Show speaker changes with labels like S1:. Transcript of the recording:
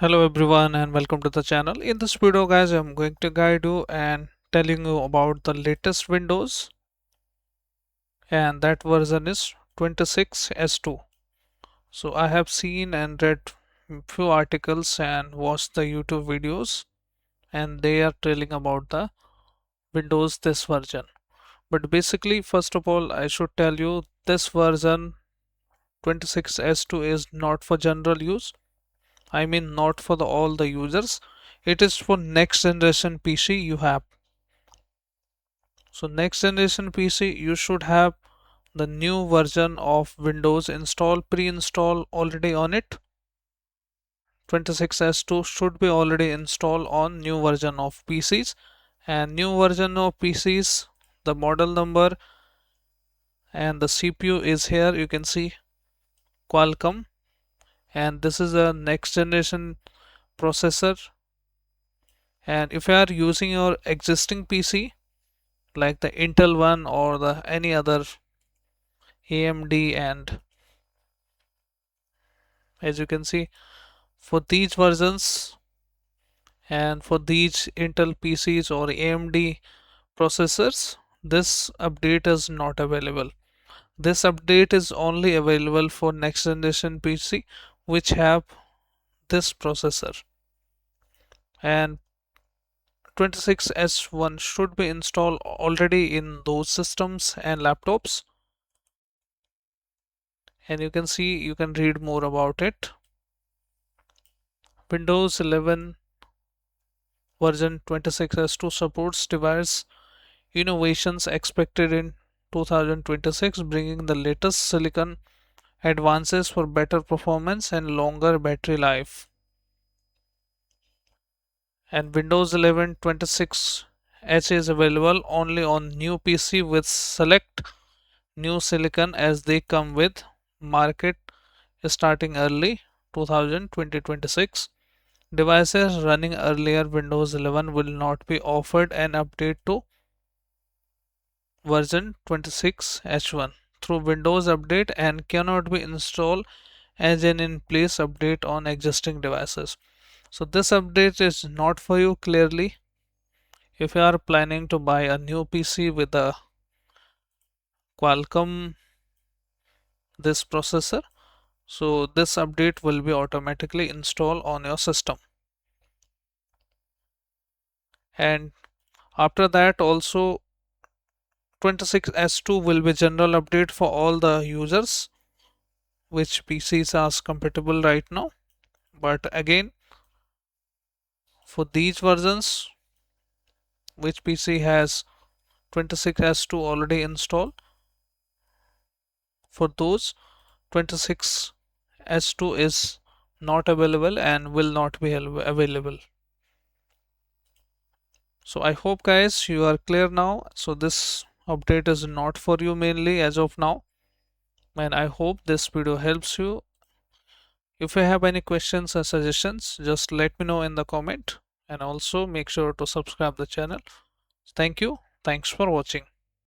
S1: Hello everyone and welcome to the channel. In this video guys, I'm going to guide you and telling you about the latest Windows, and that version is 26S2. So I have seen and read few articles and watched the YouTube videos, and they are telling about the Windows this version. But basically, first of all, I should tell you this version 26S2 is not for general use. I mean not for all the users. It is for next generation PC you have. So next generation PC you should have the new version of Windows pre-installed already on it. 26S2 should be already installed on new version of PCs, and new version of PCs, the model number and the CPU is here. You can see Qualcomm, and this is a next generation processor. And if you are using your existing PC like the Intel one or the any other AMD, and as you can see for these versions and for these Intel PCs or AMD processors, this update is not available. This update is only available for next generation PC which have this processor, and 26S1 should be installed already in those systems and laptops. And you can see, you can read more about it. Windows 11 version 26S2 supports device innovations expected in 2026, bringing the latest silicon advances for better performance and longer battery life. And Windows 11 26H is available only on new PC with select new silicon as they come with market starting early 2026. Devices running earlier Windows 11 will not be offered an update to version 26H1 through Windows Update and cannot be installed as an in-place update on existing devices. So this update is not for you clearly. If you are planning to buy a new PC with a Qualcomm this processor, so this update will be automatically installed on your system. And after that also 26S2 will be general update for all the users which PCs are compatible right now. But again, for these versions which PC has 26S2 already installed, for those 26S2 is not available and will not be available. So I hope guys you are clear now. So this update is not for you mainly as of now, and I hope this video helps you. If you have any questions or suggestions, just let me know in the comment, and also make sure to subscribe the channel. Thank you. Thanks for watching.